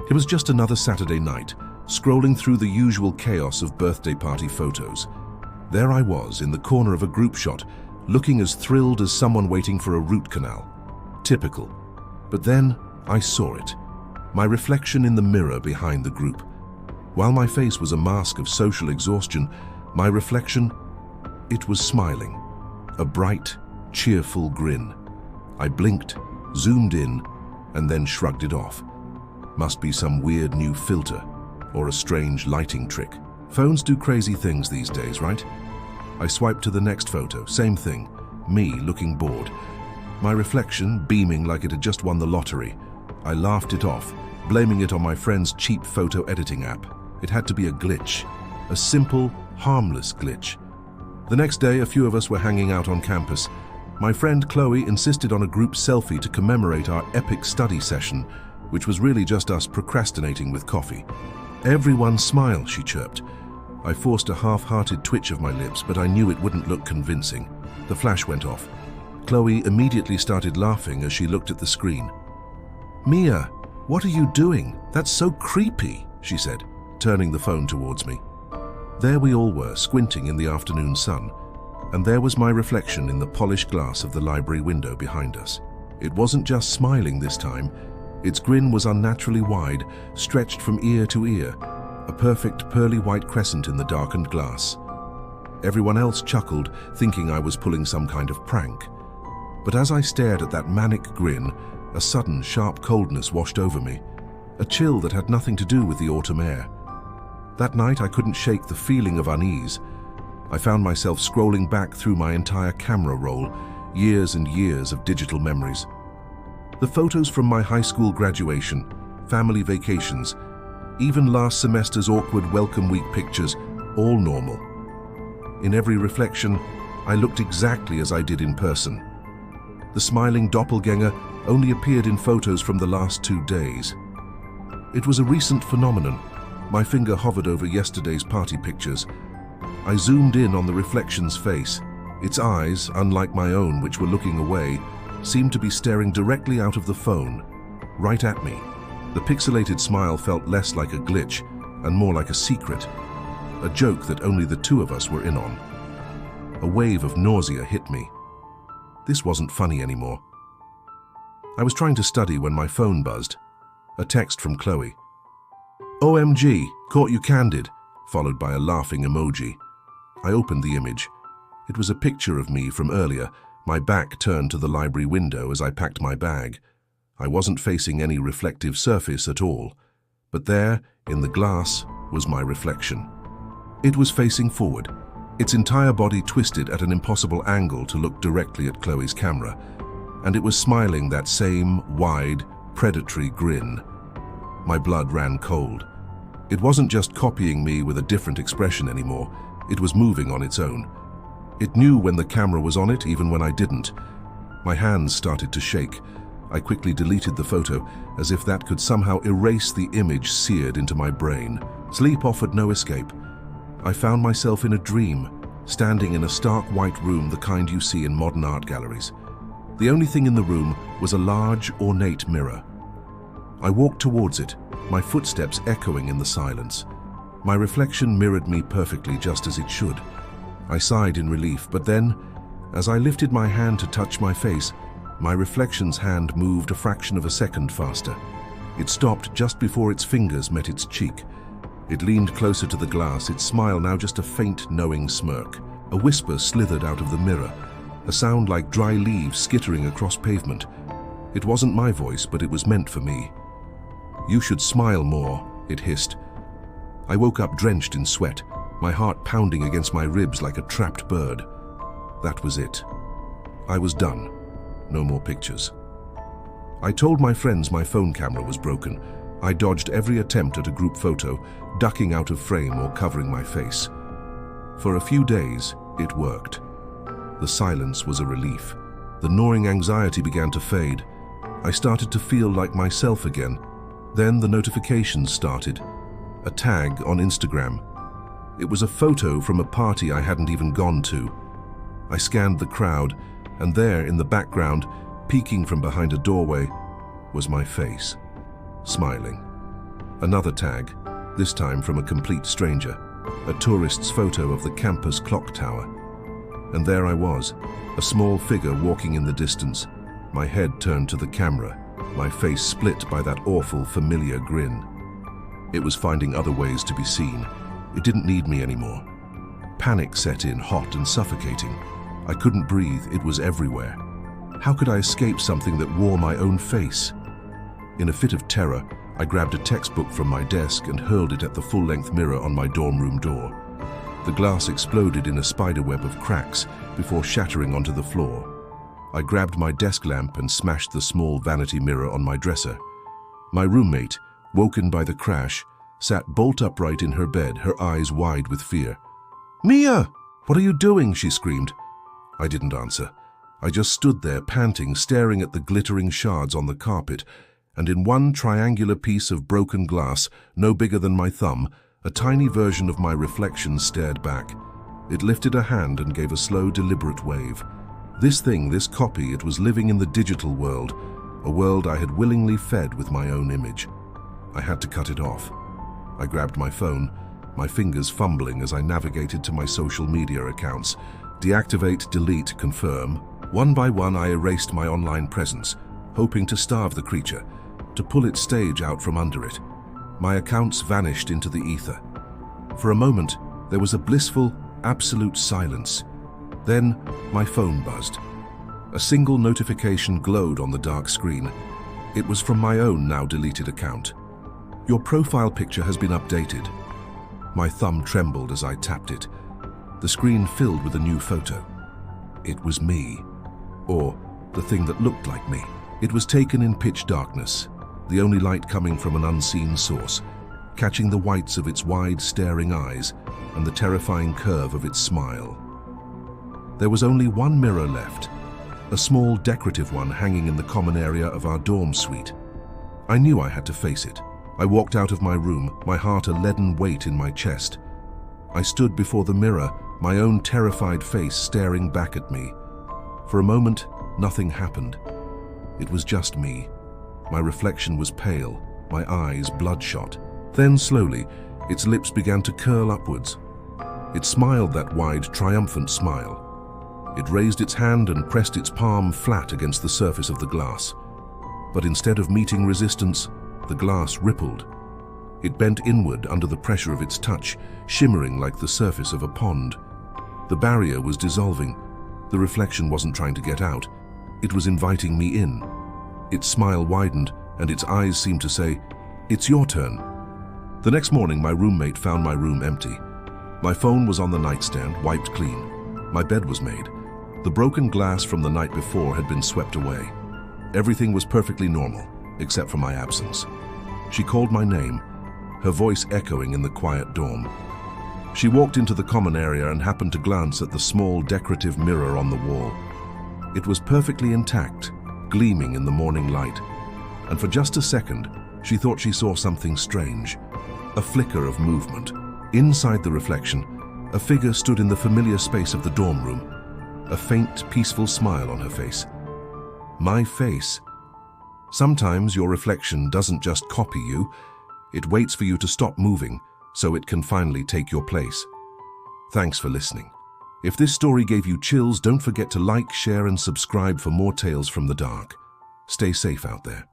It was just another Saturday night, scrolling through the usual chaos of birthday party photos. There I was, in the corner of a group shot, looking as thrilled as someone waiting for a root canal. Typical. But then I saw it. My reflection in the mirror behind the group. While my face was a mask of social exhaustion, my reflection, it was smiling. A bright, cheerful grin. I blinked, zoomed in, and then shrugged it off. Must be some weird new filter, or a strange lighting trick. Phones do crazy things these days, right? I swiped to the next photo, same thing. Me looking bored. My reflection beaming like it had just won the lottery. I laughed it off, blaming it on my friend's cheap photo editing app. It had to be a glitch. A simple, harmless glitch. The next day, a few of us were hanging out on campus. My friend Chloe insisted on a group selfie to commemorate our epic study session, which was really just us procrastinating with coffee. "Everyone smile," she chirped. I forced a half-hearted twitch of my lips, but I knew it wouldn't look convincing. The flash went off. Chloe immediately started laughing as she looked at the screen. "Mia, what are you doing? That's so creepy," she said, turning the phone towards me. There we all were, squinting in the afternoon sun, and there was my reflection in the polished glass of the library window behind us. It wasn't just smiling this time. Its grin was unnaturally wide, stretched from ear to ear, a perfect pearly white crescent in the darkened glass. Everyone else chuckled, thinking I was pulling some kind of prank. But as I stared at that manic grin, a sudden, sharp coldness washed over me, a chill that had nothing to do with the autumn air. That night I couldn't shake the feeling of unease. I found myself scrolling back through my entire camera roll, years and years of digital memories. The photos from my high school graduation, family vacations, even last semester's awkward welcome week pictures, all normal. In every reflection, I looked exactly as I did in person. The smiling doppelganger only appeared in photos from the last 2 days. It was a recent phenomenon. My finger hovered over yesterday's party pictures. I zoomed in on the reflection's face. Its eyes, unlike my own, which were looking away, seemed to be staring directly out of the phone, right at me. The pixelated smile felt less like a glitch and more like a secret, a joke that only the two of us were in on. A wave of nausea hit me. This wasn't funny anymore. I was trying to study when my phone buzzed. A text from Chloe. "OMG, caught you candid," followed by a laughing emoji. I opened the image. It was a picture of me from earlier, my back turned to the library window as I packed my bag. I wasn't facing any reflective surface at all, but there, in the glass, was my reflection. It was facing forward, its entire body twisted at an impossible angle to look directly at Chloe's camera, and it was smiling that same wide, predatory grin. My blood ran cold. It wasn't just copying me with a different expression anymore, it was moving on its own. It knew when the camera was on it, even when I didn't. My hands started to shake. I quickly deleted the photo, as if that could somehow erase the image seared into my brain. Sleep offered no escape. I found myself in a dream, standing in a stark white room, the kind you see in modern art galleries. The only thing in the room was a large, ornate mirror. I walked towards it, my footsteps echoing in the silence. My reflection mirrored me perfectly, just as it should. I sighed in relief, but then, as I lifted my hand to touch my face, my reflection's hand moved a fraction of a second faster. It stopped just before its fingers met its cheek. It leaned closer to the glass, its smile now just a faint, knowing smirk. A whisper slithered out of the mirror, a sound like dry leaves skittering across pavement. It wasn't my voice, but it was meant for me. "You should smile more," it hissed. I woke up drenched in sweat, my heart pounding against my ribs like a trapped bird. That was it. I was done. No more pictures. I told my friends my phone camera was broken. I dodged every attempt at a group photo, ducking out of frame or covering my face. For a few days, it worked. The silence was a relief. The gnawing anxiety began to fade. I started to feel like myself again. Then the notifications started. A tag on Instagram. It was a photo from a party I hadn't even gone to. I scanned the crowd, and there in the background, peeking from behind a doorway, was my face, smiling. Another tag, this time from a complete stranger, a tourist's photo of the campus clock tower. And there I was, a small figure walking in the distance, my head turned to the camera, my face split by that awful, familiar grin. It was finding other ways to be seen. It didn't need me anymore. Panic set in, hot and suffocating. I couldn't breathe, it was everywhere. How could I escape something that wore my own face? In a fit of terror, I grabbed a textbook from my desk and hurled it at the full-length mirror on my dorm room door. The glass exploded in a spiderweb of cracks before shattering onto the floor. I grabbed my desk lamp and smashed the small vanity mirror on my dresser. My roommate, woken by the crash, sat bolt upright in her bed, her eyes wide with fear. "Mia! What are you doing?" she screamed. I didn't answer. I just stood there, panting, staring at the glittering shards on the carpet, and in one triangular piece of broken glass, no bigger than my thumb, a tiny version of my reflection stared back. It lifted a hand and gave a slow, deliberate wave. This thing, this copy, it was living in the digital world, a world I had willingly fed with my own image. I had to cut it off. I grabbed my phone, my fingers fumbling as I navigated to my social media accounts. Deactivate, delete, confirm. One by one, I erased my online presence, hoping to starve the creature, to pull its stage out from under it. My accounts vanished into the ether. For a moment, there was a blissful, absolute silence. Then, my phone buzzed. A single notification glowed on the dark screen. It was from my own now deleted account. "Your profile picture has been updated." My thumb trembled as I tapped it. The screen filled with a new photo. It was me. Or the thing that looked like me. It was taken in pitch darkness, the only light coming from an unseen source, catching the whites of its wide, staring eyes and the terrifying curve of its smile. There was only one mirror left, a small decorative one hanging in the common area of our dorm suite. I knew I had to face it. I walked out of my room, my heart a leaden weight in my chest. I stood before the mirror, my own terrified face staring back at me. For a moment, nothing happened. It was just me. My reflection was pale, my eyes bloodshot. Then slowly, its lips began to curl upwards. It smiled that wide, triumphant smile. It raised its hand and pressed its palm flat against the surface of the glass. But instead of meeting resistance, the glass rippled. It bent inward under the pressure of its touch, shimmering like the surface of a pond. The barrier was dissolving. The reflection wasn't trying to get out. It was inviting me in. Its smile widened, and its eyes seemed to say, "It's your turn." The next morning, my roommate found my room empty. My phone was on the nightstand, wiped clean. My bed was made. The broken glass from the night before had been swept away. Everything was perfectly normal, except for my absence. She called my name, her voice echoing in the quiet dorm. She walked into the common area and happened to glance at the small decorative mirror on the wall. It was perfectly intact, gleaming in the morning light. And for just a second, she thought she saw something strange, a flicker of movement. Inside the reflection, a figure stood in the familiar space of the dorm room, a faint, peaceful smile on her face. My face. Sometimes your reflection doesn't just copy you, it waits for you to stop moving so it can finally take your place. Thanks for listening. If this story gave you chills, don't forget to like, share, and subscribe for more tales from the dark. Stay safe out there.